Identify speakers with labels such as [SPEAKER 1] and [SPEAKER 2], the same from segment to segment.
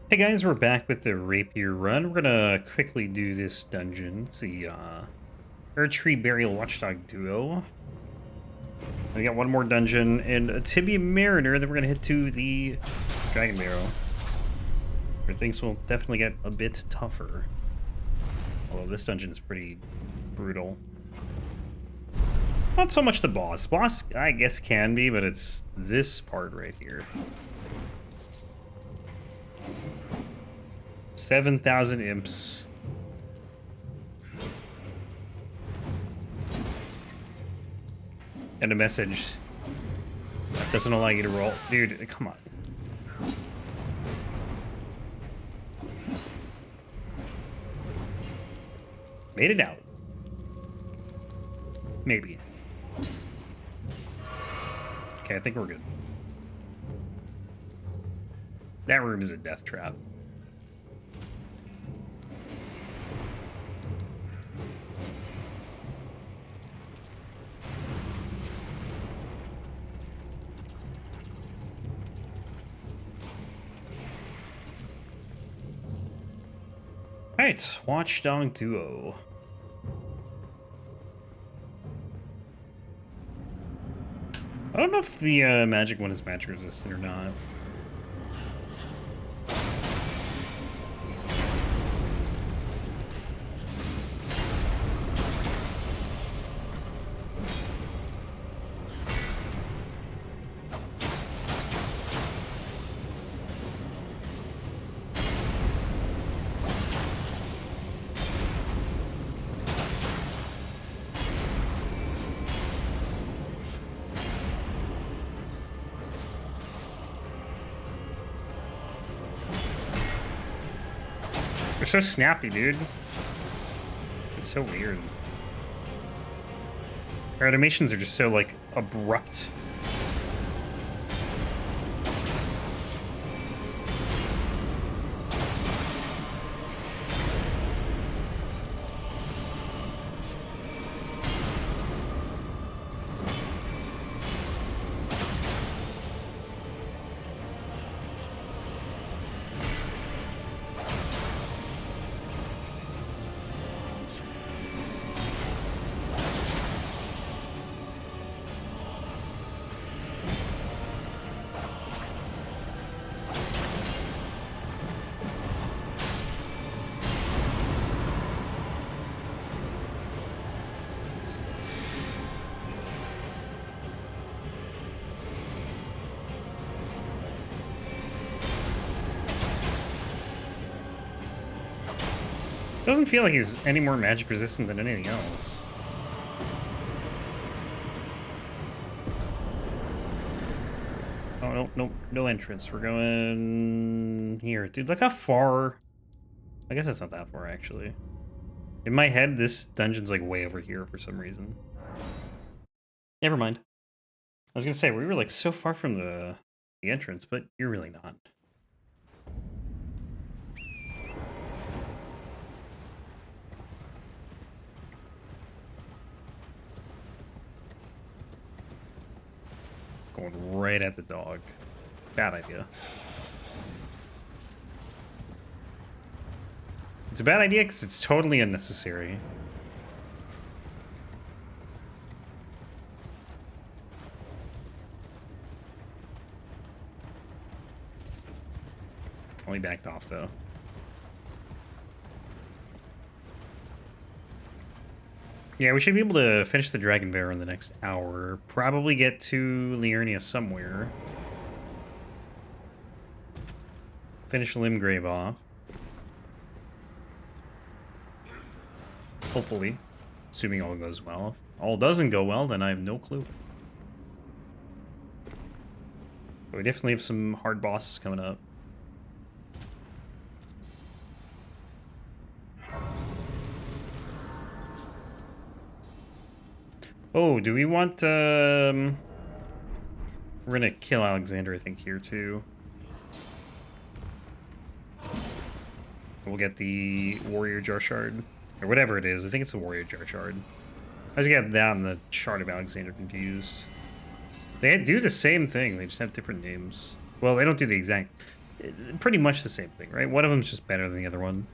[SPEAKER 1] Hey guys, we're back with the Rapier run. We're gonna quickly do this dungeon. It's the Erdtree Burial Watchdog duo. We got one more dungeon and a Tibia Mariner, then we're gonna head to the Dragonbarrow, where things will definitely get a bit tougher. Although this dungeon is pretty brutal. Not so much the boss. Boss, I guess, can be, but it's this part right here. 7,000 imps. And a message that doesn't allow you to roll. Dude, come on. Made it out. Maybe. Okay, I think we're good. That room is a death trap. Alright, Watchdog Duo. I don't know if the magic one is match resistant or not. They're so snappy, dude. It's so weird. Their animations are just so, like, abrupt. Doesn't feel like he's any more magic resistant than anything else. Oh, no entrance. We're going here. Dude, look how far. I guess that's not that far, actually. In my head, this dungeon's like way over here for some reason. Never mind. I was gonna say, we were like so far from the entrance, but you're really not. Going right at the dog. Bad idea. It's a bad idea because it's totally unnecessary. Only backed off, though. Yeah, we should be able to finish the Dragonbarrow in the next hour. Probably get to Liurnia somewhere. Finish Limgrave off. Hopefully. Assuming all goes well. If all doesn't go well, then I have no clue. But we definitely have some hard bosses coming up. Oh, do we want, we're gonna kill Alexander, I think, here, too. We'll get the Warrior Jar Shard. Or whatever it is. I think it's the Warrior Jar Shard. I just got that and the Shard of Alexander confused. They do the same thing. They just have different names. Well, they don't do the exact... Pretty much the same thing, right? One of them's just better than the other one.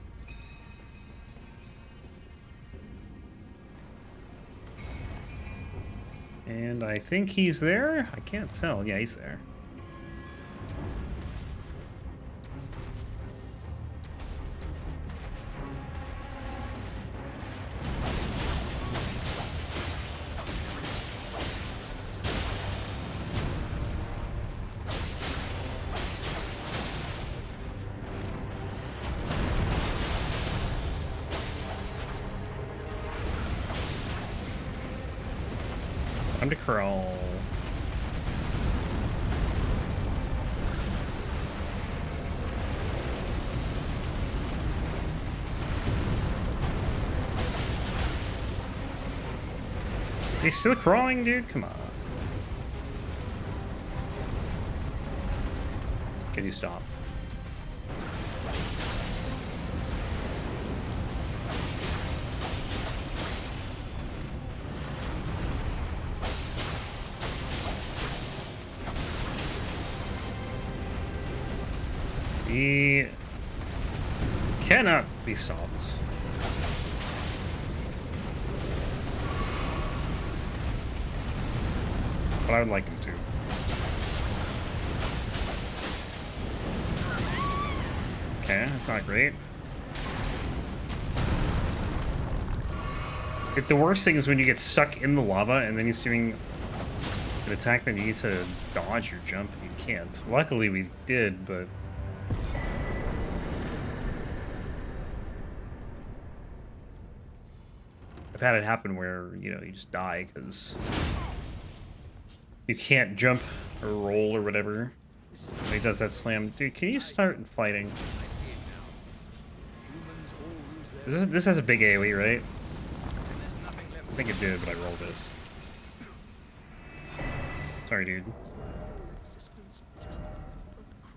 [SPEAKER 1] And I think he's there. I can't tell. Yeah, he's there. Time to crawl. He's still crawling, dude? Come on. Can you stop? He cannot be stopped. But I would like him to. Okay, that's not great. If the worst thing is when you get stuck in the lava and then he's doing an attack that you need to dodge your jump and you can't. Luckily we did, but I've had it happen where, you know, you just die because you can't jump or roll or whatever. When he does that slam. Dude, can you start fighting? This has a big AoE, right? I think it did, but I rolled it. Sorry, dude.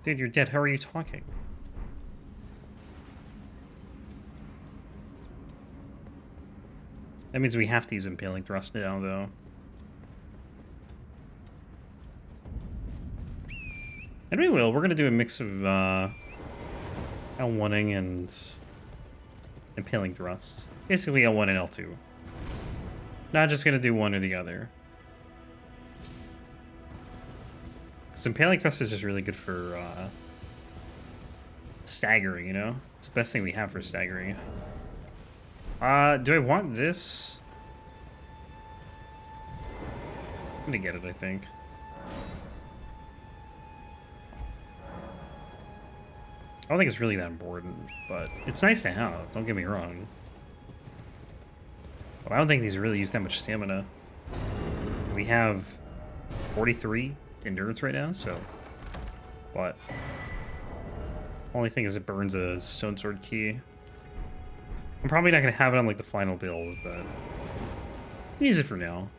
[SPEAKER 1] Dude, you're dead. How are you talking? That means we have to use Impaling Thrust now, though. And we will. We're going to do a mix of L1ing and Impaling Thrust. Basically L1 and L2. Not just going to do one or the other. Because Impaling Thrust is just really good for staggering, you know? It's the best thing we have for staggering. Do I want this? I'm gonna get it, I think. I don't think it's really that important, but it's nice to have, don't get me wrong. But I don't think these really use that much stamina. We have 43 endurance right now, so what? Only thing is it burns a stone sword key. I'm probably not going to have it on like the final build, but use it for now.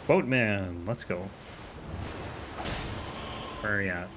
[SPEAKER 1] Boatman, let's go. Where are you at?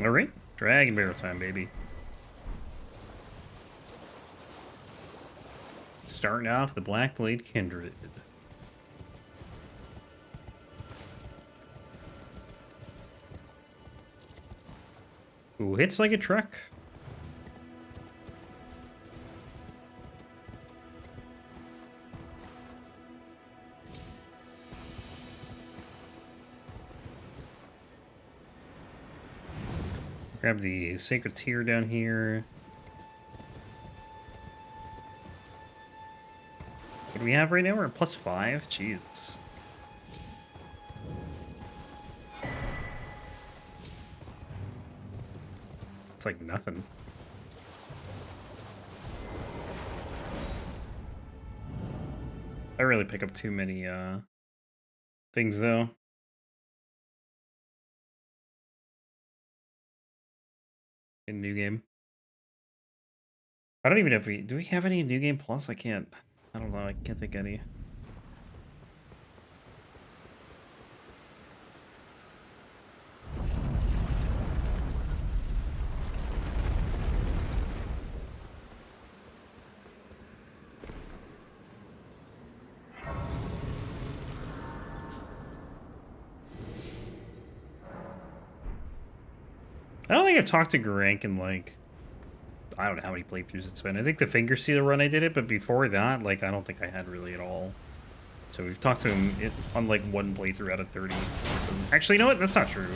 [SPEAKER 1] Alright, Dragonbarrow time, baby. Starting off the Blackblade Kindred. Ooh, hits like a truck. Grab the Sacred Tear down here. What do we have right now? We're at +5. Jesus. like nothing. I really pick up too many things though. In New Game. I don't even know if do we have any New Game Plus? I don't know, I can't think any. I don't think I've talked to Garank in like, I don't know how many playthroughs it's been. I think the Finger Seal run I did it, but before that, like, I don't think I had really at all. So we've talked to him on like one playthrough out of 30. Actually, you know what? That's not true.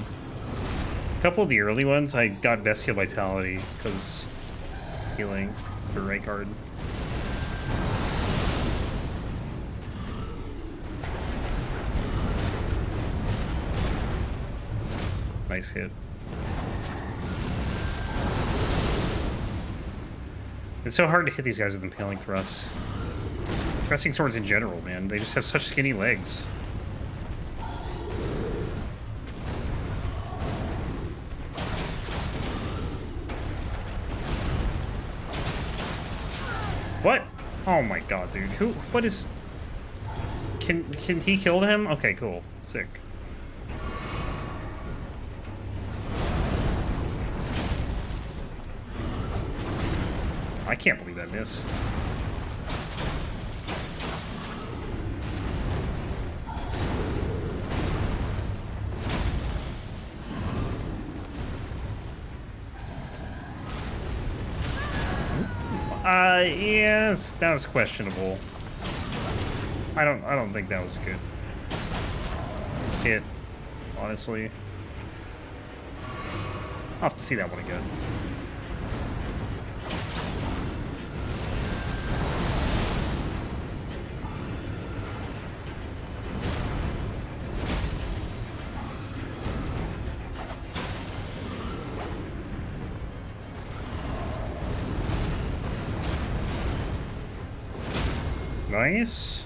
[SPEAKER 1] A couple of the early ones, I got Bestial Vitality because healing the right card. Nice hit. It's so hard to hit these guys with impaling thrusts. Thrusting swords in general, man. They just have such skinny legs. What? Oh my god, dude. What is... Can he kill him? Okay, cool. Sick. I can't believe that missed. Yes, that was questionable. I don't think that was a good hit, honestly. I'll have to see that one again. Nice.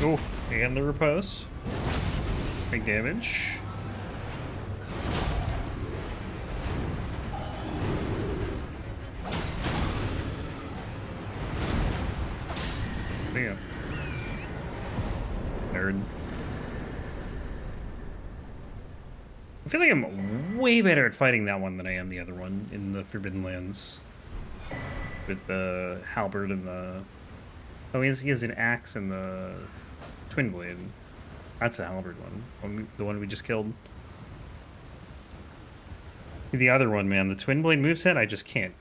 [SPEAKER 1] Oh, and the riposte. Big damage. Damn. Nerd. I feel like I'm way better at fighting that one than I am the other one in the Forbidden Lands. With the halberd and the... Oh, he has an axe and the twin blade. That's the halberd one. The one we just killed. The other one, man, the twin blade moveset, I just can't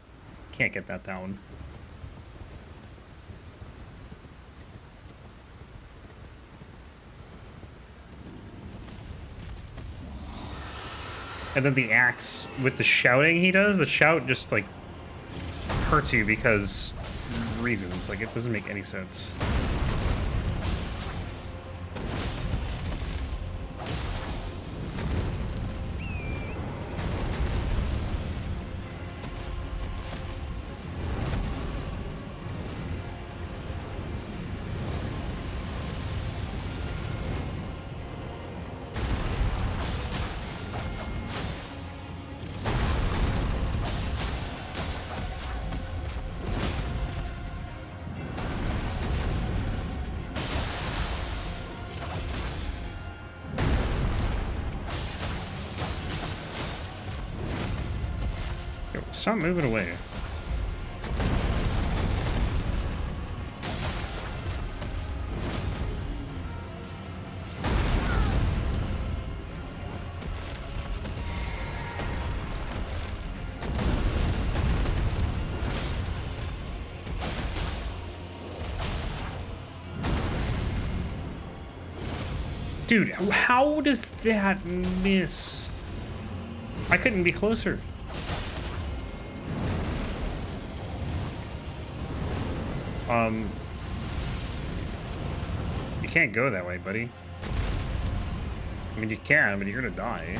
[SPEAKER 1] get that down. And then the axe with the shouting he does, the shout just like hurts you because reasons. Like, it doesn't make any sense. Stop moving away. Dude, how does that miss? I couldn't be closer. You can't go that way, buddy. I mean, you can, but you're gonna die.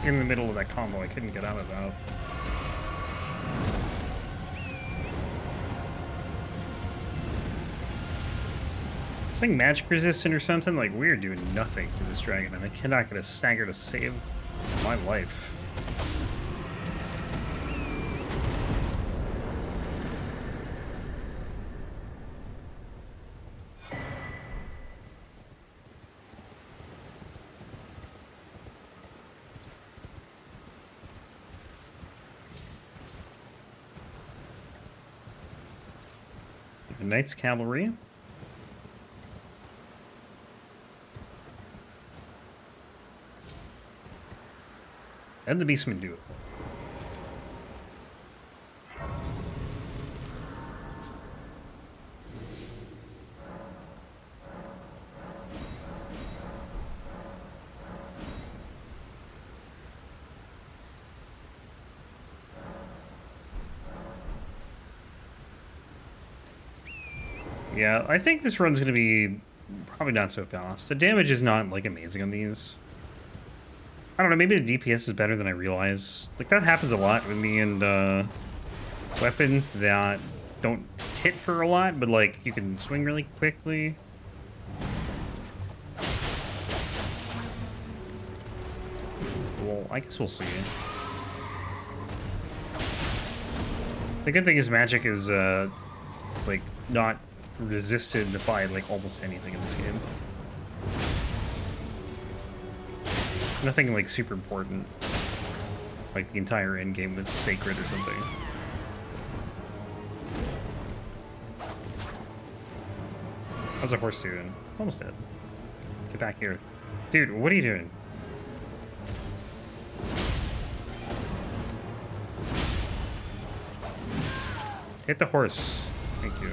[SPEAKER 1] in the middle of that combo. I couldn't get out of that. It's like magic resistant or something. Like, we're doing nothing to this dragon, and I cannot get a stagger to save my life. The Knight's Cavalry. And the Beastman do it. Yeah, I think this run's going to be probably not so fast. The damage is not, like, amazing on these. I don't know, maybe the DPS is better than I realize. Like, that happens a lot with me and weapons that don't hit for a lot, but, like, you can swing really quickly. Well, I guess we'll see. The good thing is magic is, like, not resisted by, like, almost anything in this game. Nothing, like, super important. Like the entire end game that's sacred or something. How's a horse doing? Almost dead. Get back here. Dude, what are you doing? Hit the horse. Thank you.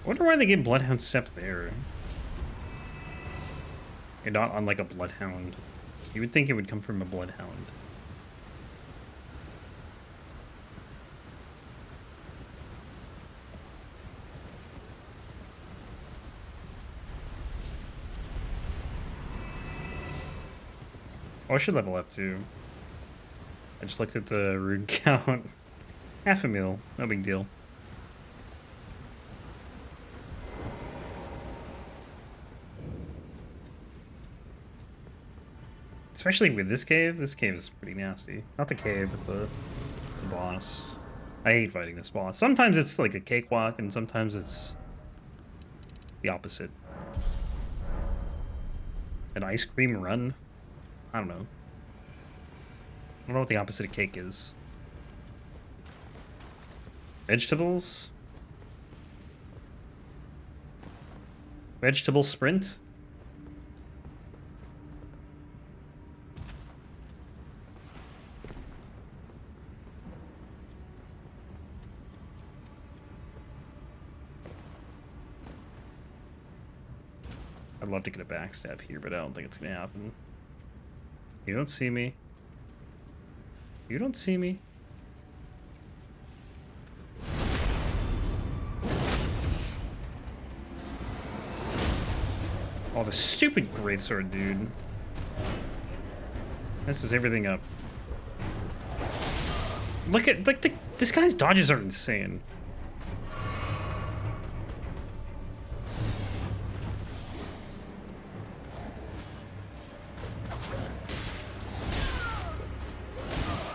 [SPEAKER 1] I wonder why they gave Bloodhound Step there. And not on, like, a Bloodhound. You would think it would come from a Bloodhound. Oh, I should level up too. I just looked at the rune count. 500,000, no big deal. Especially with this cave is pretty nasty. Not the cave, but the boss. I hate fighting this boss. Sometimes it's like a cakewalk, and sometimes it's the opposite. An ice cream run? I don't know. I don't know what the opposite of cake is. Vegetables? Vegetable sprint? I'd love to get a backstab here, but I don't think it's gonna happen. You don't see me. You don't see me. Oh, the stupid greatsword, dude. Messes everything up. Look at, like, this guy's dodges are insane.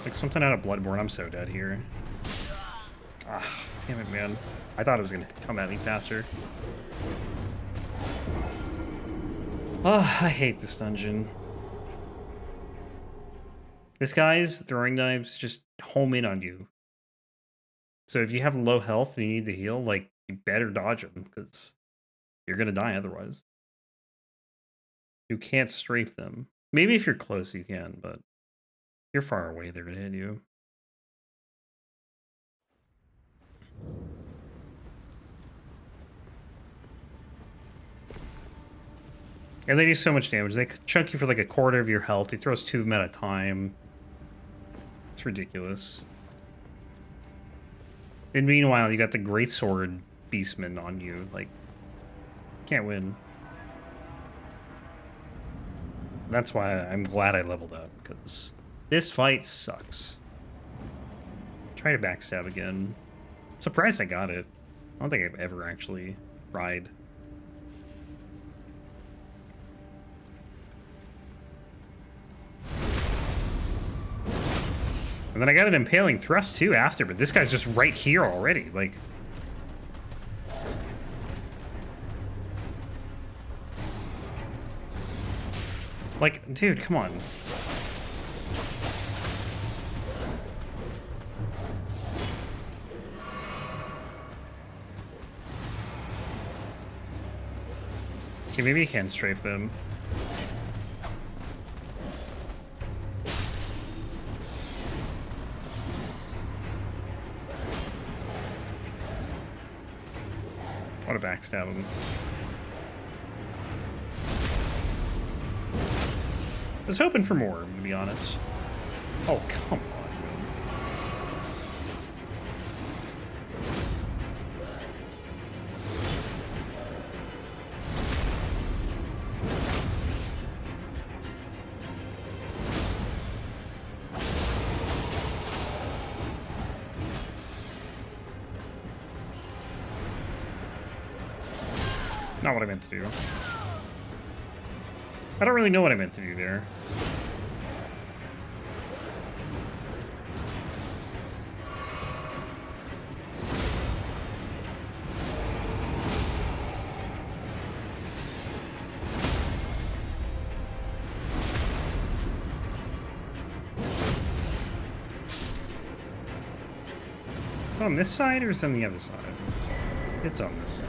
[SPEAKER 1] Like something out of Bloodborne. I'm so dead here. Ah, damn it, man. I thought it was gonna come at me faster. Oh, I hate this dungeon. This guy's throwing knives just home in on you. So if you have low health and you need to heal, like, you better dodge them, because you're gonna die otherwise. You can't strafe them. Maybe if you're close you can, but if you're far away, they're gonna hit you. And they do so much damage. They chunk you for like a quarter of your health. He throws 2 of them at a time. It's ridiculous. And meanwhile, you got the Greatsword Beastman on you. Like, can't win. That's why I'm glad I leveled up, because this fight sucks. Try to backstab again. Surprised I got it. I don't think I've ever actually tried. And then I got an impaling thrust too after, but this guy's just right here already. Like, dude, come on. Okay, maybe you can strafe them. I want to backstab him. I was hoping for more, to be honest. Oh, come on. Not what I meant to do. I don't really know what I meant to do there. Is it on this side or is it on the other side? It's on this side.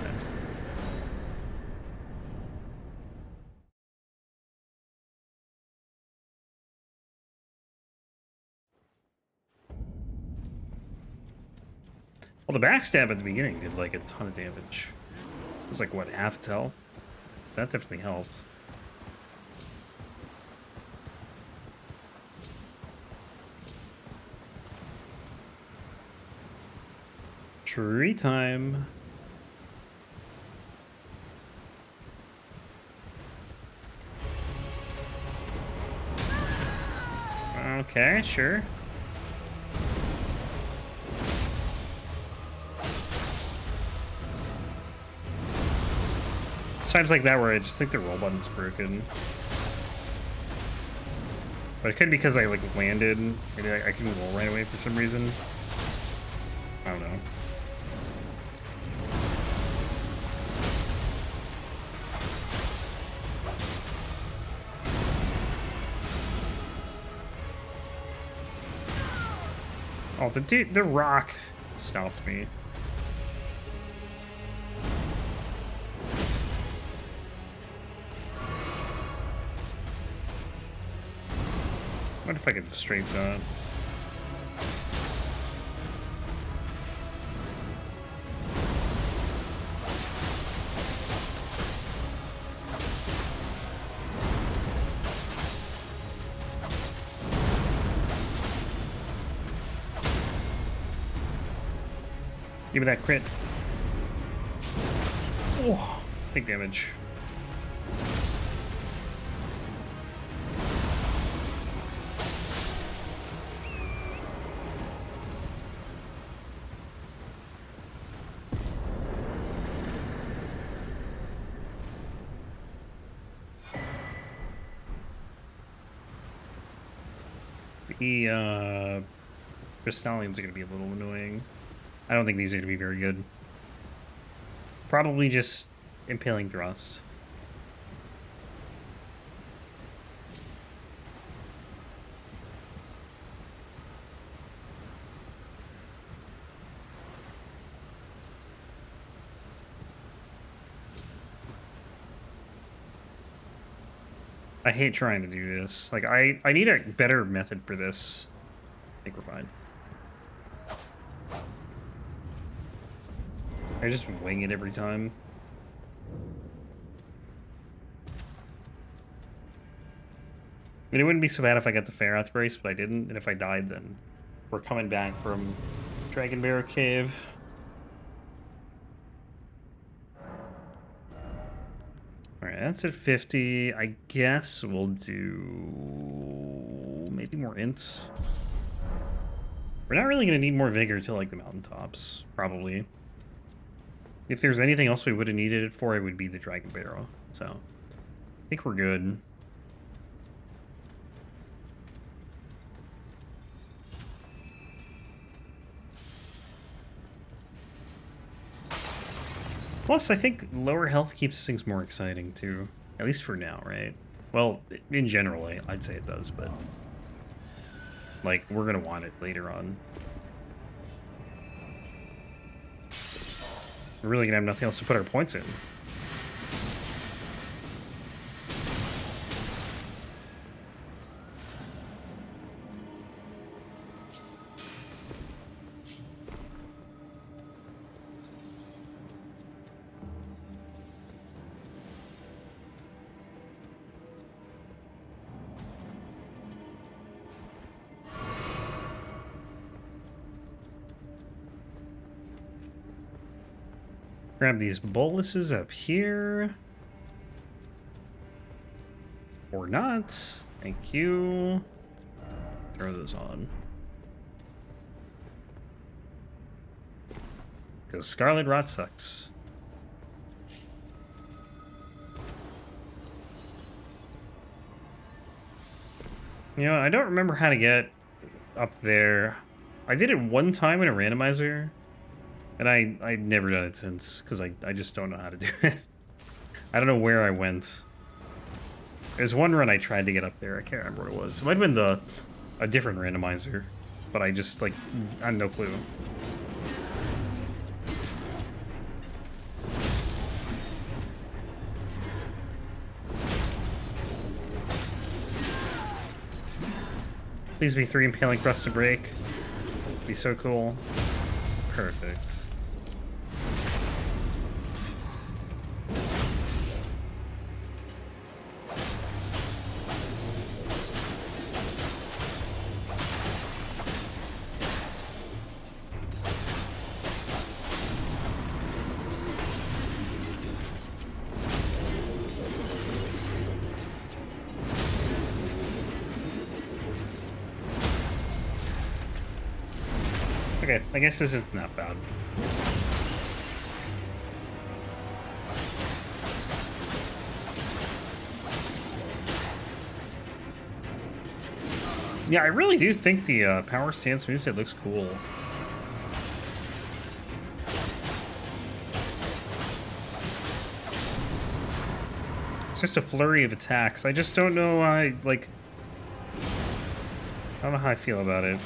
[SPEAKER 1] Well, the backstab at the beginning did like a ton of damage. It was like, what, half its health? That definitely helped. Tree time. Okay, sure. It's times like that where I just think the roll button's broken. But it could be because I like landed. Maybe I can roll right away for some reason. I don't know. Oh, the rock stopped me. What if I could strafe that? Give me that crit. Oh, big damage. The Crystalians are going to be a little annoying. I don't think these are going to be very good. Probably just impaling thrust. I hate trying to do this. Like, I need a better method for this. I think we're fine. I just wing it every time. mean, it wouldn't be so bad if I got the Farath Grace, but I didn't, and if I died, then we're coming back from Dragonbarrow Cave. Alright, that's at 50. I guess we'll do maybe more int. We're not really going to need more vigor to like the mountaintops, probably. If there's anything else we would have needed it for, it would be the Dragonbarrow. So, I think we're good. Plus, I think lower health keeps things more exciting, too. At least for now, right? Well, in general, I'd say it does, but... like, we're gonna want it later on. We're really gonna have nothing else to put our points in. Grab these boluses up here. Or not. Thank you. Throw those on. Because Scarlet Rot sucks. You know, I don't remember how to get up there. I did it one time in a randomizer. And I've never done it since, because I just don't know how to do it. I don't know where I went. There's one run I tried to get up there. I can't remember what it was. It might have been a different randomizer. But I just, like, I have no clue. Please be 3 impaling thrust to break. Be so cool. Perfect. Okay, I guess this is not bad. Yeah, I really do think the power stance moveset looks cool. It's just a flurry of attacks. I just don't know, I don't know how I feel about it.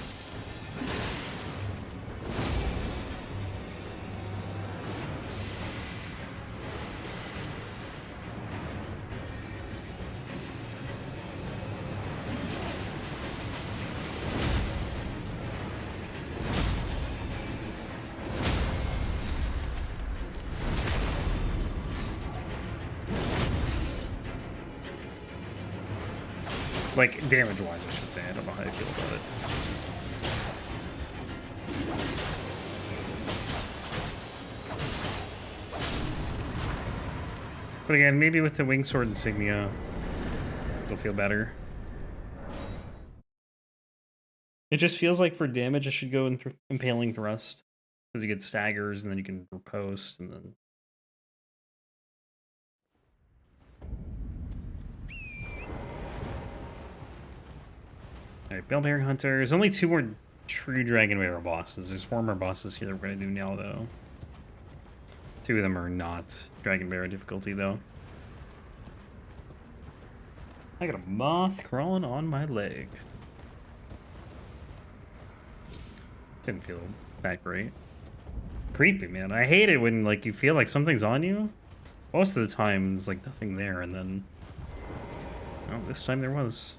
[SPEAKER 1] Like, damage-wise, I should say. I don't know how I feel about it. But again, maybe with the Wing Sword insignia, it'll feel better. It just feels like for damage, I should go in Impaling Thrust. Because you get staggers, and then you can riposte, and then... Alright, Bellbearing Hunter. There's only 2 more true Dragonbarrow bosses. There's 4 more bosses here that we're going to do now, though. 2 of them are not Dragonbarrow difficulty, though. I got a moth crawling on my leg. Didn't feel that great. Creepy, man. I hate it when, like, you feel like something's on you. Most of the time, there's, like, nothing there, and then... well, this time there was.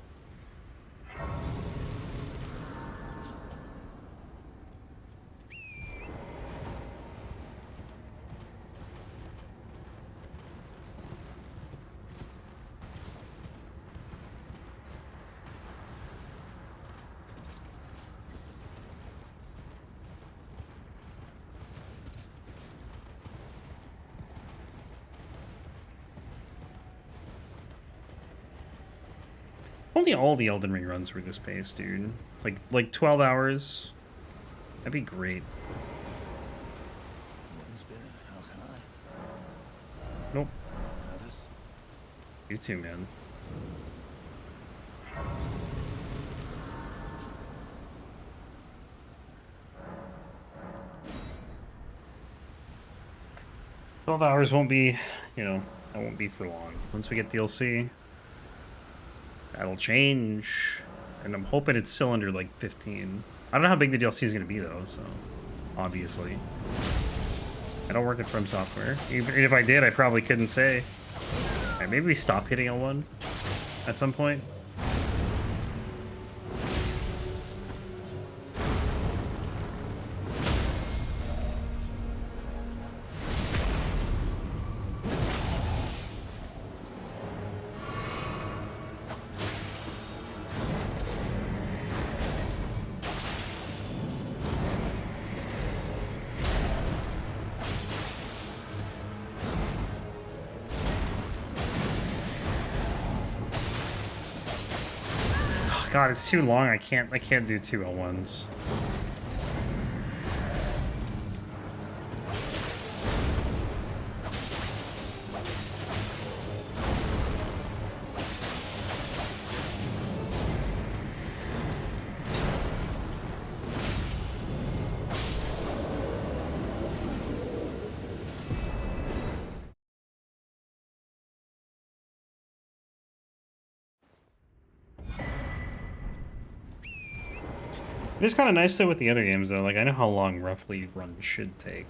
[SPEAKER 1] Only all the Elden Ring runs were this pace, dude. Like 12 hours. That'd be great. Nope. You too, man. $12 won't be, you know, that won't be for long. Once we get DLC, that'll change. And I'm hoping it's still under like 15. I don't know how big the DLC is going to be though, so obviously. I don't work at From Software. Even if I did, I probably couldn't say. Right, maybe we stop hitting L1 at some point. God, it's too long. I can't do 2 L1s. It is kind of nice though with the other games though, like I know how long roughly runs should take.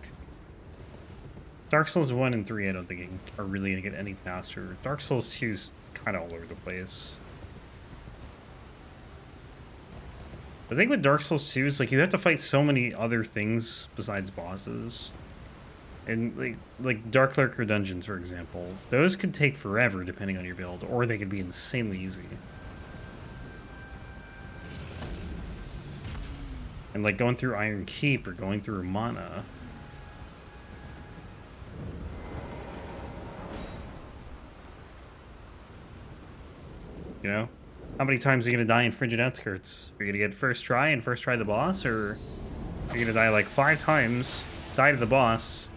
[SPEAKER 1] Dark Souls 1 and 3 I don't think are really going to get any faster. Dark Souls 2 is kind of all over the place. The thing with Dark Souls 2 is like you have to fight so many other things besides bosses. And like Dark Lurker dungeons, for example, those could take forever depending on your build, or they could be insanely easy. And like going through Iron Keep or going through Mana. You know? How many times are you gonna die in Frigid Outskirts? Are you gonna get first try and first try the boss, or are you gonna die like 5 times, die to the boss,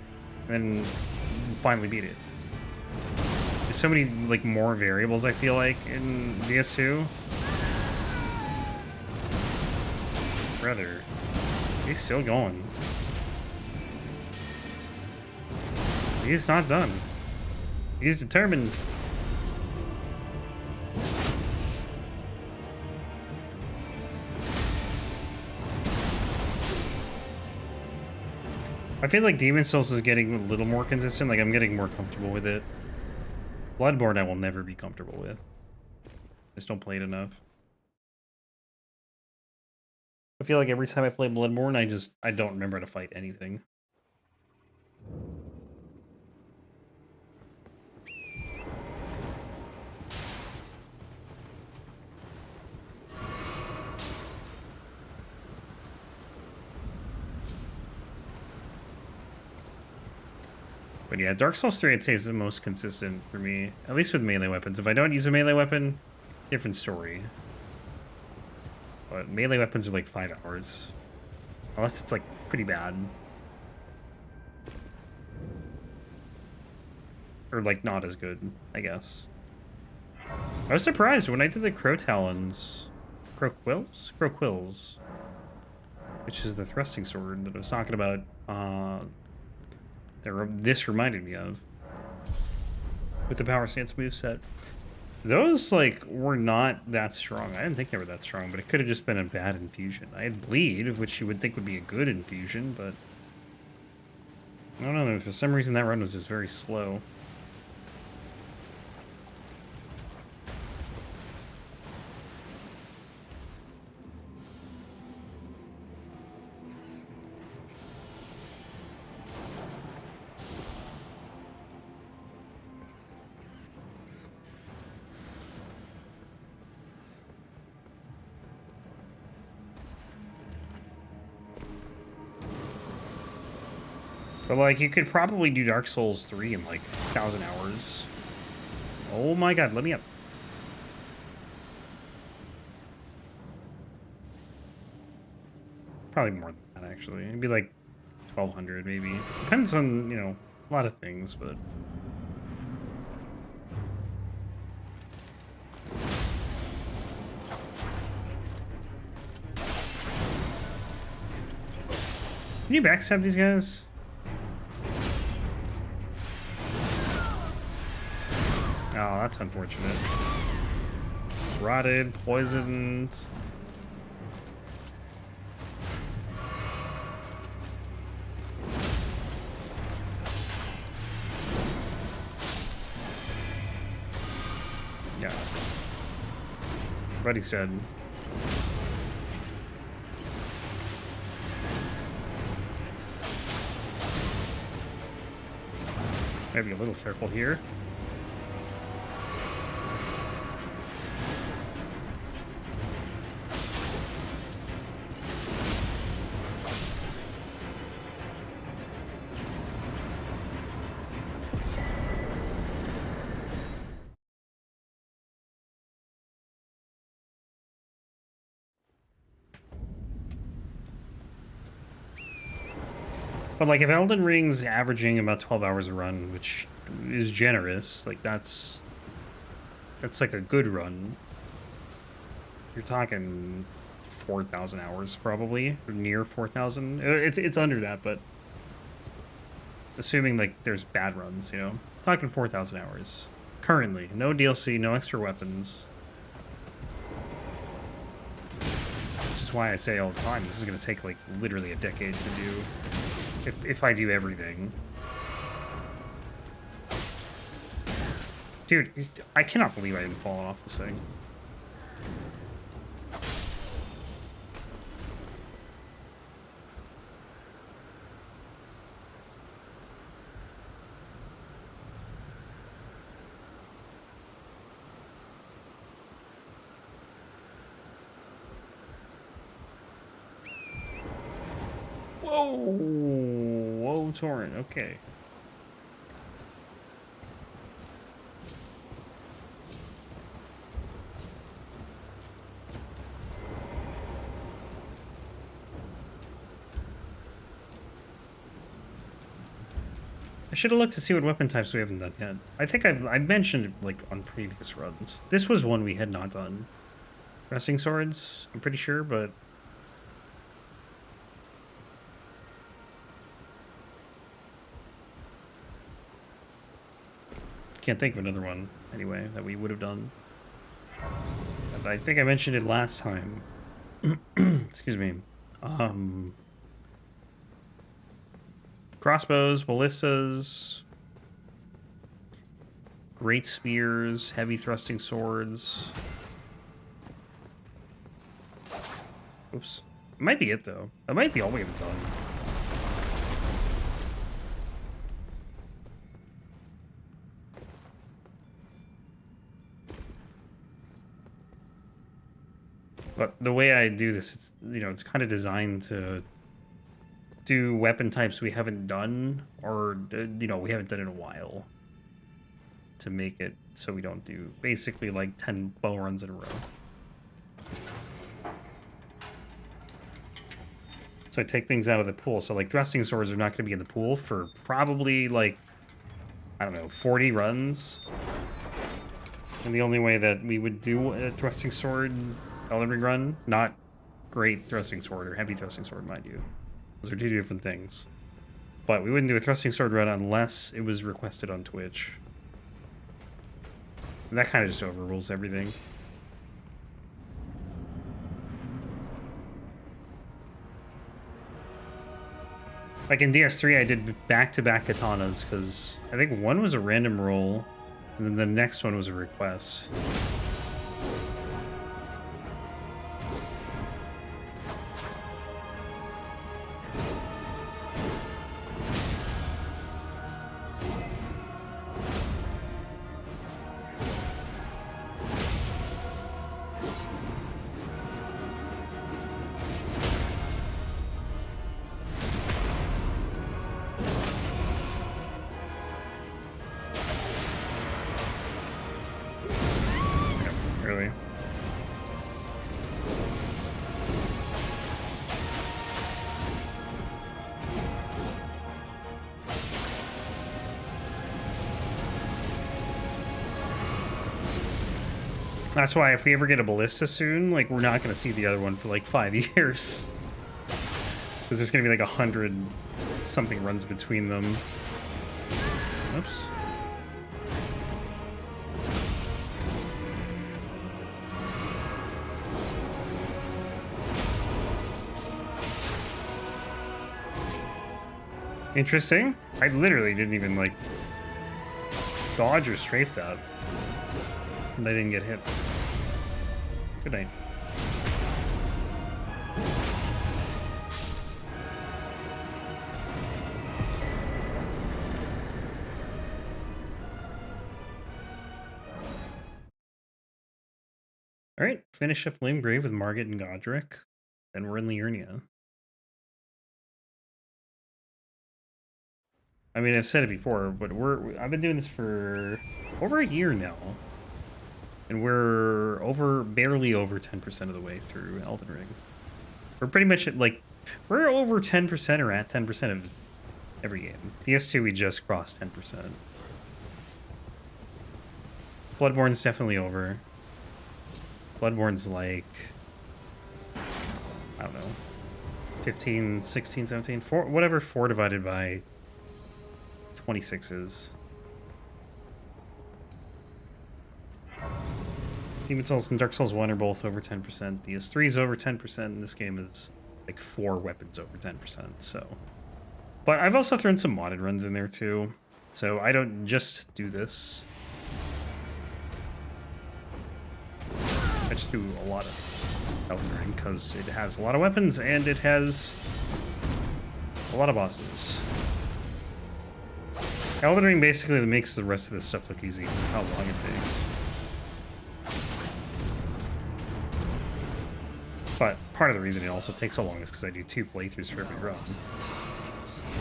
[SPEAKER 1] and then finally beat it? There's so many like more variables I feel like in DS2. Brother, he's still going. He's not done. He's determined. I feel like Demon Souls is getting a little more consistent. Like I'm getting more comfortable with it. Bloodborne I will never be comfortable with. Just don't play it enough. I feel like every time I play Bloodborne, I don't remember how to fight anything. But yeah, Dark Souls 3 I'd say is the most consistent for me, at least with melee weapons. If I don't use a melee weapon, different story. But melee weapons are like 5 hours. Unless it's like pretty bad. Or like not as good, I guess. I was surprised when I did the Crow Talons. Crow Quills. Which is the thrusting sword that I was talking about. This reminded me of. With the Power Stance moveset. Those, like, were not that strong. I didn't think they were that strong, but it could have just been a bad infusion. I had Bleed, which you would think would be a good infusion, but... I don't know, for some reason that run was just very slow. But, like, you could probably do Dark Souls 3 in, like, 1,000 hours. Oh my god, let me up. probably more than that, actually. It'd be like 1,200, maybe. Depends on, you know, a lot of things, but... Can you backstab these guys? Oh, that's unfortunate. Rotted, poisoned. Yeah. Buddy's dead. Maybe a little careful here. But like if Elden Ring's averaging about 12 hours a run, which is generous, like that's like a good run. You're talking 4,000 hours probably, or near 4,000. It's under that, but assuming like there's bad runs, you know, talking 4,000 hours currently. No DLC, no extra weapons. Which is why I say all the time, this is gonna take like literally a decade to do. If I do everything. Dude, I cannot believe I didn't fall off this thing. Whoa, torrent. Okay. I should have looked to see what weapon types we haven't done yet. I think I've mentioned it like on previous runs. This was one we had not done. Thrusting swords, I'm pretty sure, but can't think of another one, anyway, that we would have done. But I think I mentioned it last time. Excuse me. Crossbows, ballistas, great spears, heavy thrusting swords. Oops. It might be it, though. That might be all we have done. But the way I do this, it's, you know, it's kind of designed to do weapon types we haven't done, or, you know, we haven't done in a while, to make it so we don't do basically like 10 bow runs in a row. So I take things out of the pool. So like thrusting swords are not going to be in the pool for probably like, I don't know, 40 runs. And the only way that we would do a thrusting sword Elden Ring run, not great thrusting sword or heavy thrusting sword, mind you. Those are two different things. But we wouldn't do a thrusting sword run unless it was requested on Twitch. And that kind of just overrules everything. Like in DS3, I did back-to-back katanas, because I think one was a random roll, and then the next one was a request. That's why if we ever get a ballista soon, like, we're not going to see the other one for like 5 years. Because there's going to be like 100 something runs between them. Oops. Interesting. I literally didn't even, like, dodge or strafe that. And I didn't get hit. Good night. Alright, finish up Limgrave with Margit and Godrick. Then we're in Liurnia. I mean, I've said it before, but I've been doing this for over a year now. And we're barely over 10% of the way through Elden Ring. We're pretty much at, like, we're over 10% or at 10% of every game. DS2, we just crossed 10%. Bloodborne's definitely over. Bloodborne's like, I don't know, 15, 16, 17, 4, whatever 4 divided by 26 is. Demon Souls and Dark Souls 1 are both over 10%. DS3 is over 10%, and this game is like 4 weapons over 10%, so. But I've also thrown some modded runs in there too, so I don't just do this. I just do a lot of Elden Ring because it has a lot of weapons and it has a lot of bosses. Elden Ring basically makes the rest of this stuff look easy because of how long it takes. But part of the reason it also takes so long is because I do 2 playthroughs for every run.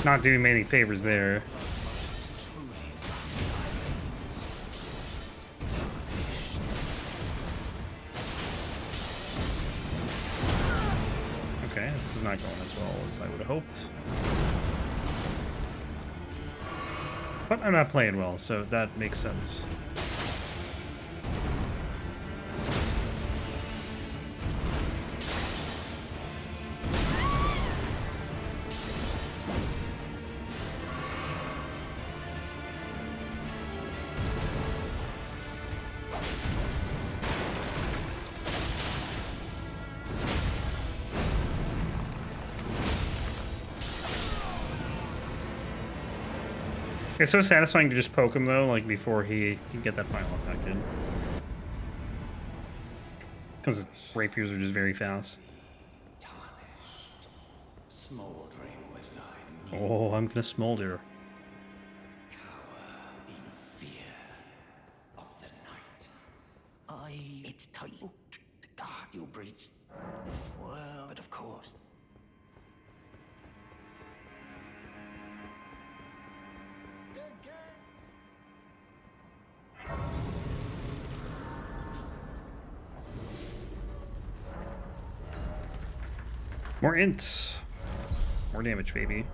[SPEAKER 1] Not doing me any favors there. Okay, this is not going as well as I would have hoped. But I'm not playing well, so that makes sense. It's so satisfying to just poke him, though, like, before he can get that final attack in. Because rapiers are just very fast. Oh, I'm gonna smolder.
[SPEAKER 2] Cower in fear of the night. It's titled The God You Breached. Well, but of course.
[SPEAKER 1] More int. More damage, baby.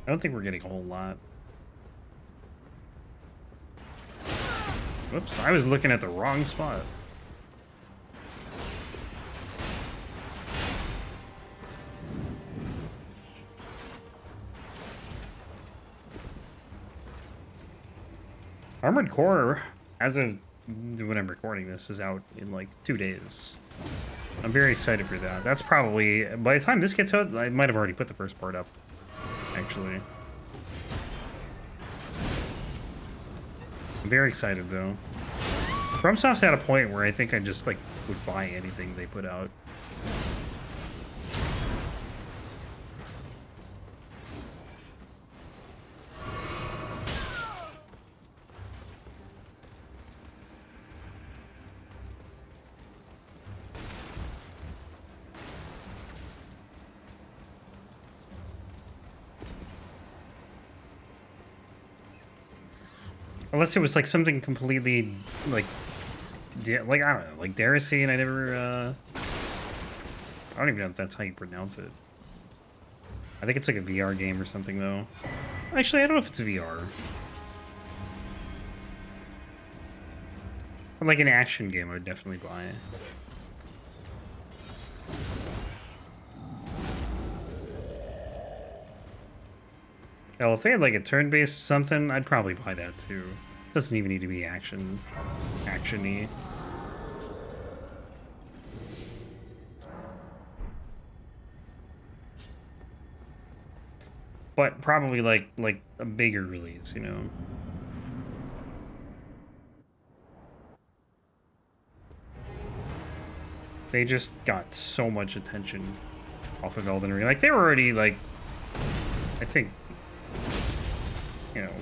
[SPEAKER 1] I don't think we're getting a whole lot. Whoops, I was looking at the wrong spot. Armored Core, as of when I'm recording this, is out in like 2 days. I'm very excited for that. That's probably, by the time this gets out, I might have already put the first part up, actually. I'm very excited, though. FromSoft's at a point where I think I just, like, would buy anything they put out. Unless it was like something completely like I don't know, like Darcy, and I never I don't even know if that's how you pronounce it. I think it's like a VR game or something though. Actually, I don't know if it's VR. But like an action game, I would definitely buy it. Hell, if they had like a turn-based something, I'd probably buy that too. Doesn't even need to be action-y. But probably like a bigger release, you know. They just got so much attention off of Elden Ring. Like they were already like, I think, you know,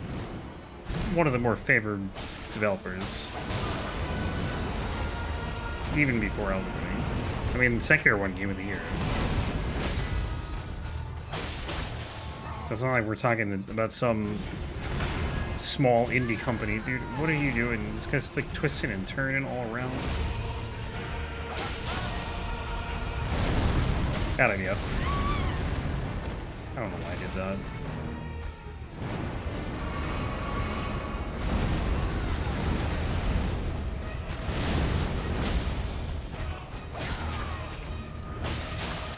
[SPEAKER 1] one of the more favored developers, even before Elden Ring. I mean, Sekiro won Game of the Year. So it's not like we're talking about some small indie company. Dude, what are you doing? This guy's like twisting and turning all around. Bad idea. I don't know why I did that.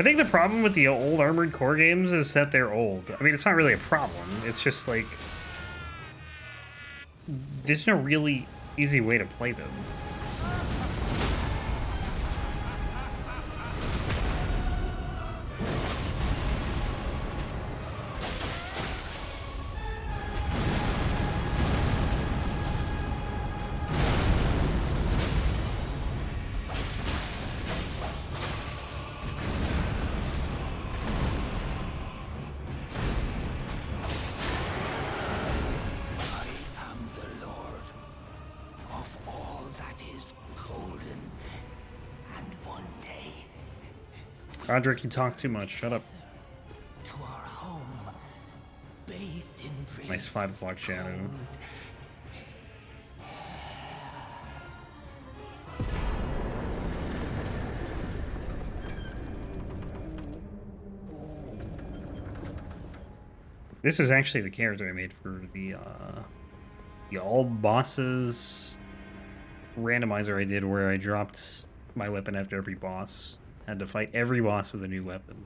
[SPEAKER 1] I think the problem with the old Armored Core games is that they're old. I mean, it's not really a problem. It's just like there's no really easy way to play them. Godrick, you talk too much. Shut up.
[SPEAKER 2] To our home, bathed in
[SPEAKER 1] Nice 5 o'clock shadow. This is actually the character I made for the all bosses randomizer I did, where I dropped my weapon after every boss. Had to fight every boss with a new weapon.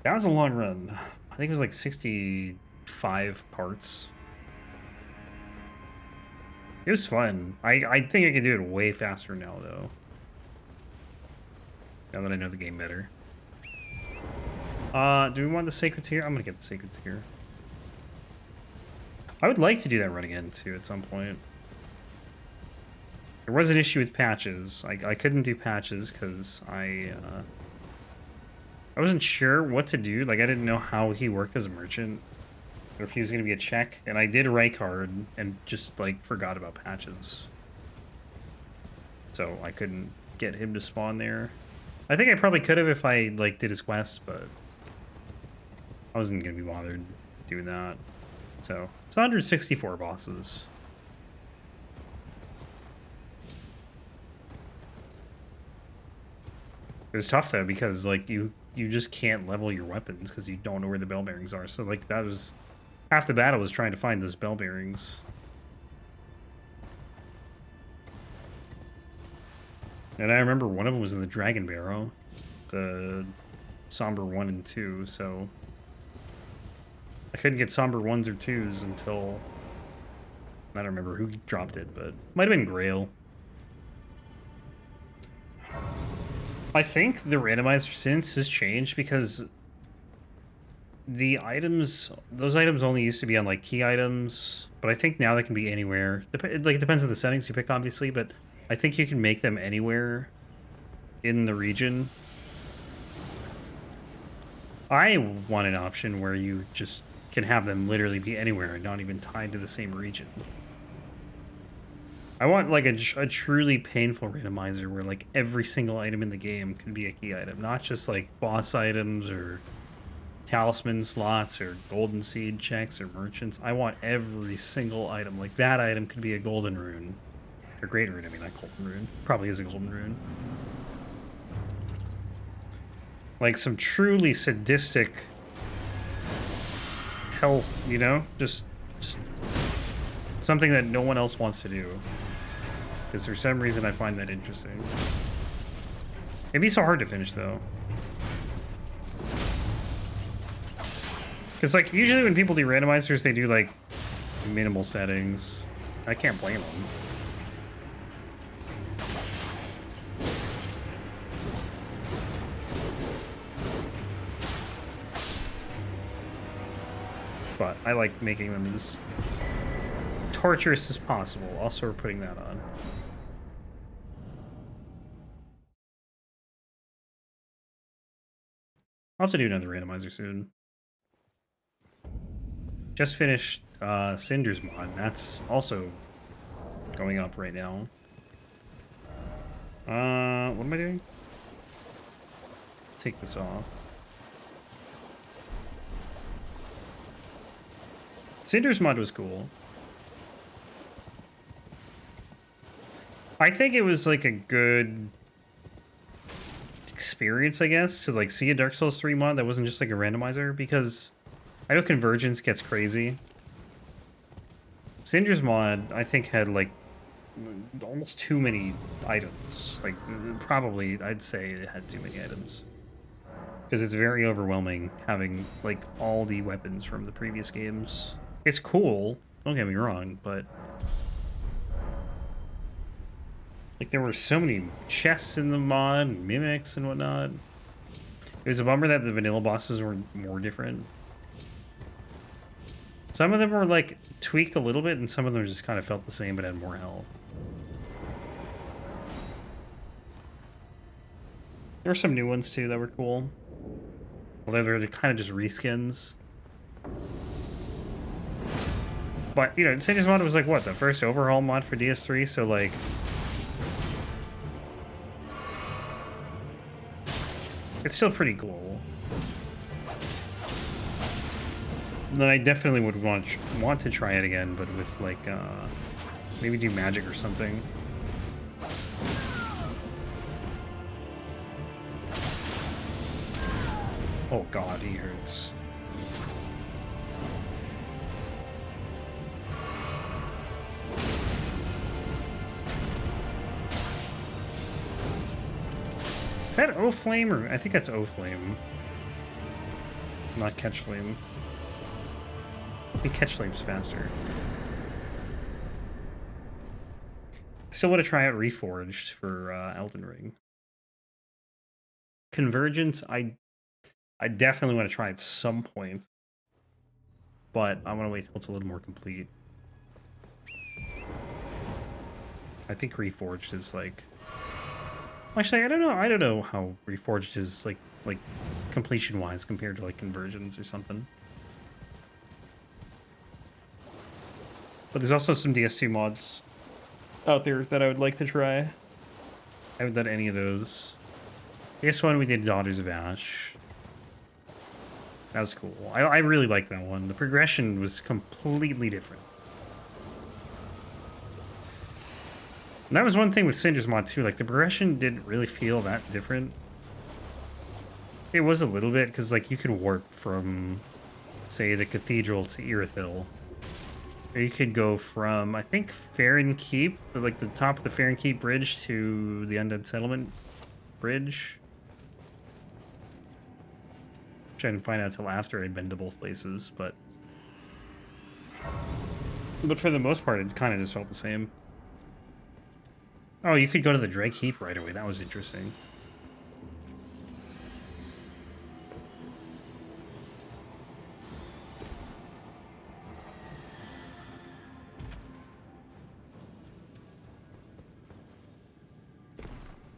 [SPEAKER 1] That was a long run. I think it was like 65 parts. It was fun. I think I could do it way faster now, though. Now that I know the game better. Do we want the Sacred Tier? I'm gonna get the Sacred Tier. I would like to do that run again, too, at some point. There was an issue with patches. I couldn't do patches because I wasn't sure what to do. Like, I didn't know how he worked as a merchant, or if he was going to be a check. And I did Rykard and just, like, forgot about patches. So I couldn't get him to spawn there. I think I probably could have if I, like, did his quest, but I wasn't going to be bothered doing that. So it's 164 bosses. It was tough though, because like you just can't level your weapons because you don't know where the bell bearings are. So like that was half the battle, was trying to find those bell bearings. And I remember one of them was in the Dragonbarrow, the Somber 1 and 2, so I couldn't get Somber 1s or 2s until, I don't remember who dropped it, but it might have been Greyll. I think the randomizer since has changed because the items, those items only used to be on like key items, but I think now they can be anywhere. Like it depends on the settings you pick, obviously, but I think you can make them anywhere in the region. I want an option where you just can have them literally be anywhere and not even tied to the same region. I want like a truly painful randomizer where like every single item in the game can be a key item, not just like boss items or talisman slots or golden seed checks or merchants. I want every single item. Like that item could be a golden rune. Or great rune, I mean, not golden rune. Probably is a golden rune. Like some truly sadistic health, you know? Just something that no one else wants to do. Because for some reason I find that interesting. It'd be so hard to finish though. Because like usually when people do randomizers, they do like minimal settings. I can't blame them. But I like making them as torturous as possible. Also, we're putting that on. I'll have to do another randomizer soon. Just finished Cinder's mod. That's also going up right now. What am I doing? Take this off. Cinder's mod was cool. I think it was like a good experience, I guess, to like see a Dark Souls 3 mod that wasn't just like a randomizer, because I know Convergence gets crazy. Cinder's mod, I think, had like almost too many items. Like, probably, I'd say it had too many items. Because it's very overwhelming having like all the weapons from the previous games. It's cool, don't get me wrong, but like there were so many chests in the mod, and mimics and whatnot. It was a bummer that the vanilla bosses were more different. Some of them were like tweaked a little bit, and some of them just kind of felt the same but had more health. There were some new ones too that were cool. Although they're kind of just reskins. But, you know, Cinder's mod was like, what, the first overhaul mod for DS3? So, like, it's still pretty cool. And then I definitely would want to try it again, but with, like, maybe do magic or something. Oh god, he hurts. Is that O-Flame, or I think that's O-Flame, not Catch Flame. I think Catch Flame's faster. Still want to try out Reforged for Elden Ring. Convergence, I definitely want to try at some point, but I want to wait till it's a little more complete. I think Reforged is like. Actually, I don't know. I don't know how Reforged is like completion-wise compared to like Convergence or something. But there's also some DS2 mods out there that I would like to try. I haven't done any of those. DS1 we did Daughters of Ash. That was cool. I really liked that one. The progression was completely different. And that was one thing with Cinder's mod too, like the progression didn't really feel that different. It was a little bit, because like you could warp from, say, the Cathedral to Irithyll. Or you could go from, I think, Farron Keep, like the top of the Farron Keep bridge to the Undead Settlement bridge. Which I didn't find out until after I'd been to both places, but for the most part it kind of just felt the same. Oh, you could go to the Drake Heap right away. That was interesting.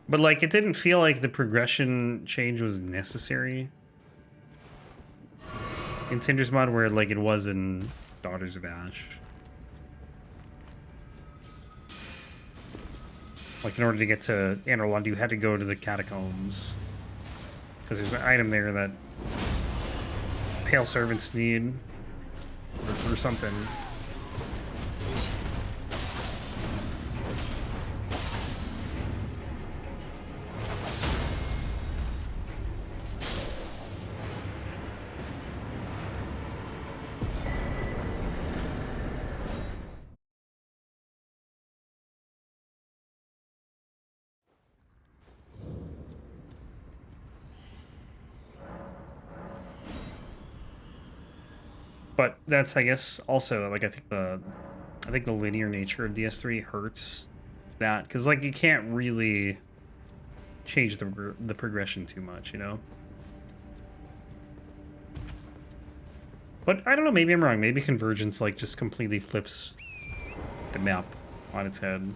[SPEAKER 1] But, like, it didn't feel like the progression change was necessary in Cinder's mod, where, like, it was in Daughters of Ash. Like, in order to get to Anorlund, you had to go to the Catacombs. Because there's an item there that Pale Servants need. Or something. But that's, I guess, also, like, I think the linear nature of DS3 hurts that, because, like, you can't really change the progression too much, you know? But I don't know, maybe I'm wrong. Maybe Convergence, like, just completely flips the map on its head.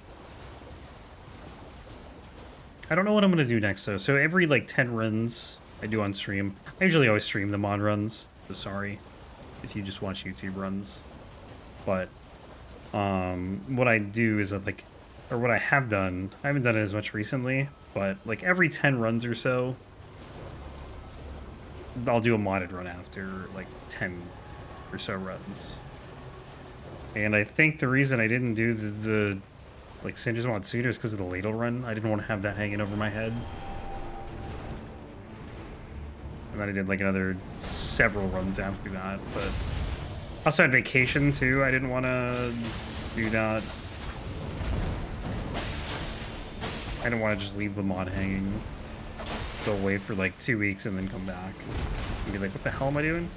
[SPEAKER 1] I don't know what I'm going to do next, though. So every, like, 10 runs I do on stream, I usually always stream them on runs, so sorry if you just watch YouTube runs. But what I do is that, like, or what I have done, I haven't done it as much recently, but, like, every 10 runs or so, I'll do a modded run after, like, 10 or so runs. And I think the reason I didn't do the like, Singer's mod sooner is because of the ladle run. I didn't want to have that hanging over my head. And then I did, like, another several runs after that, but... Also had vacation, too. I didn't want to do that. I didn't want to just leave the mod hanging. Go away for, like, 2 weeks and then come back. And be like, what the hell am I doing?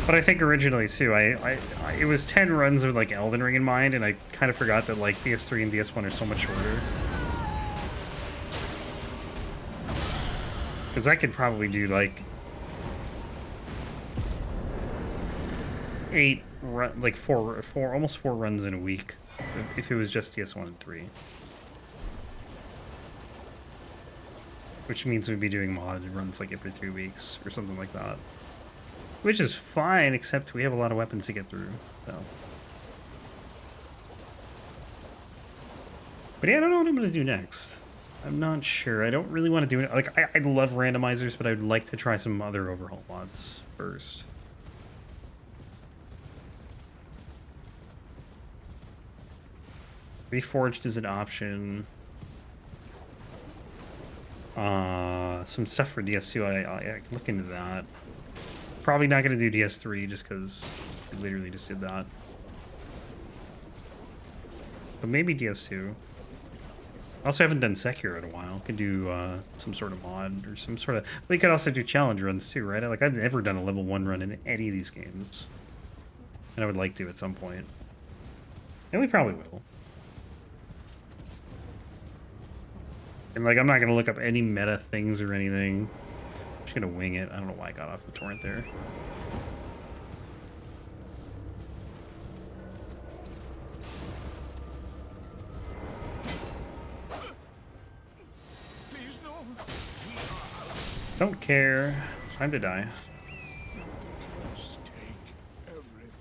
[SPEAKER 1] But I think originally, too, it was 10 runs with, like, Elden Ring in mind, and I kind of forgot that, like, DS3 and DS1 are so much shorter. Because I could probably do, like, almost 4 runs in a week, if it was just DS1 and 3. Which means we'd be doing modded runs, like, every 3 weeks, or something like that. Which is fine, except we have a lot of weapons to get through, so. But yeah, I don't know what I'm going to do next. I'm not sure. I don't really want to do it. Like, I love randomizers, but I'd like to try some other overhaul mods first. Reforged is an option. Some stuff for DS2, I can look into that. Probably not going to do DS3 just because I literally just did that. But maybe DS2. I also haven't done Sekiro in a while. Could do some sort of mod or some sort of... We could also do challenge runs too, right? Like, I've never done a level 1 run in any of these games. And I would like to at some point. And we probably will. And, like, I'm not going to look up any meta things or anything. I'm just going to wing it. I don't know why I got off the torrent there.
[SPEAKER 2] Please, no.
[SPEAKER 1] Don't care. Time to die.
[SPEAKER 2] Take everything.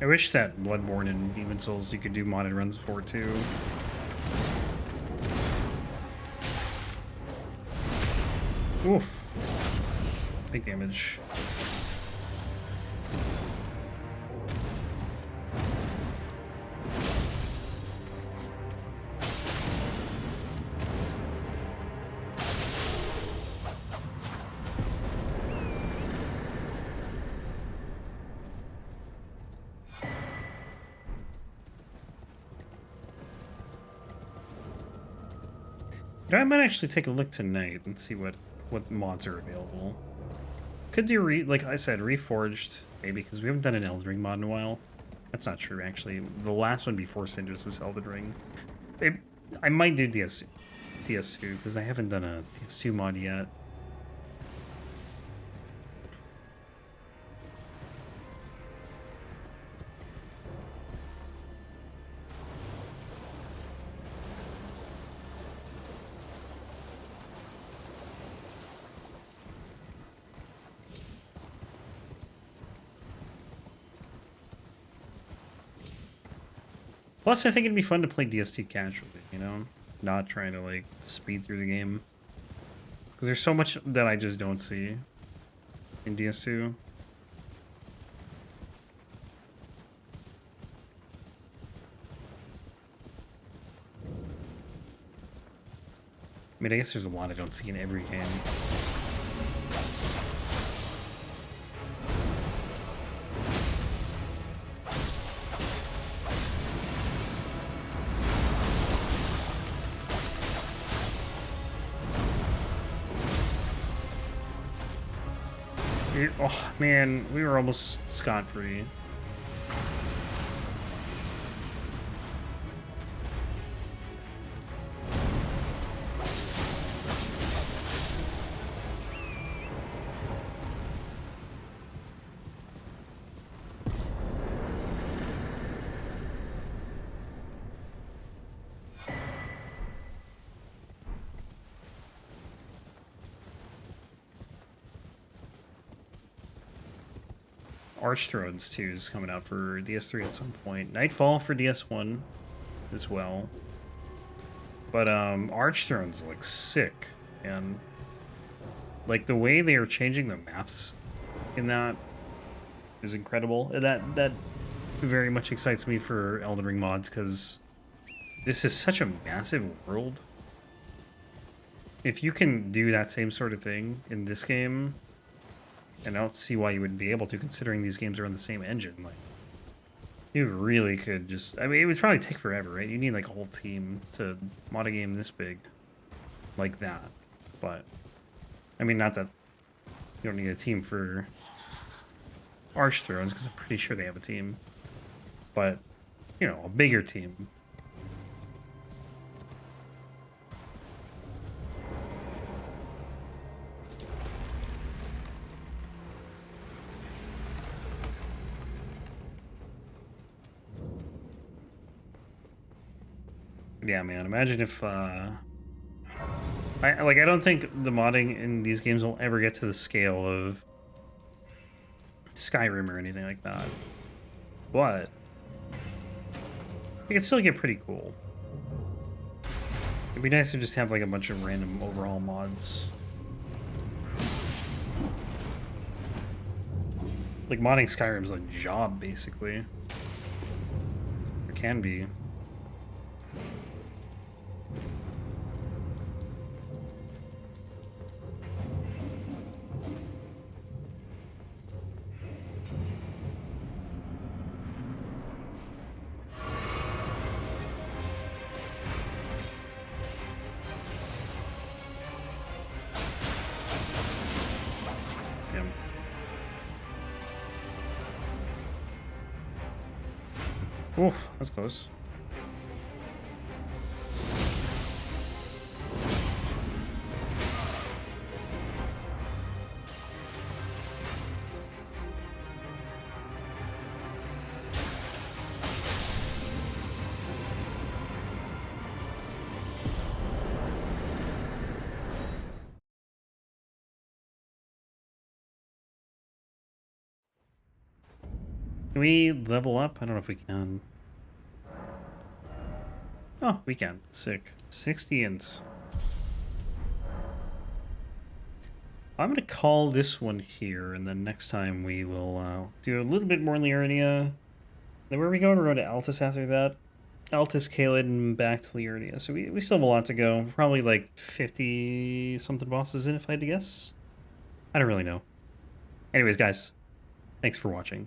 [SPEAKER 1] I wish that Bloodborne and Demon Souls you could do modded runs for too. Oof. Big damage. I might actually take a look tonight and see what mods are available. Could do, like I said, Reforged, maybe, because we haven't done an Elden Ring mod in a while. That's not true, actually. The last one before Cinders was Elden Ring. I might do DS2, because I haven't done a DS2 mod yet. Plus, I think it'd be fun to play DST casually, you know? Not trying to, like, speed through the game. Because there's so much that I just don't see in DS2. I mean, I guess there's a lot I don't see in every game. Oh, man, we were almost scot-free. Archthrones 2 is coming out for DS3 at some point. Nightfall for DS1 as well. But Archthrones look sick, and like the way they are changing the maps in that is incredible. And that very much excites me for Elden Ring mods, because this is such a massive world. If you can do that same sort of thing in this game, and I don't see why you wouldn't be able to, considering these games are on the same engine. Like, you really could just... I mean, it would probably take forever, right? You need, like, a whole team to mod a game this big. Like that. But, I mean, not that you don't need a team for Archthrones, because I'm pretty sure they have a team. But, you know, a bigger team. Yeah, man. Imagine if, I don't think the modding in these games will ever get to the scale of Skyrim or anything like that. But it can still get pretty cool. It'd be nice to just have, like, a bunch of random overhaul mods. Like, modding Skyrim's a job, basically. Or can be. Oof, that's close. Can we level up? I don't know if we can. Oh, we can. Sick. 60 ints. I'm going to call this one here, and then next time we will do a little bit more Liurnia. Then where are we going? We're going to Altus after that. Altus, Caelid, and back to Liurnia. So we still have a lot to go. Probably like 50-something bosses in, if I had to guess. I don't really know. Anyways, guys, thanks for watching.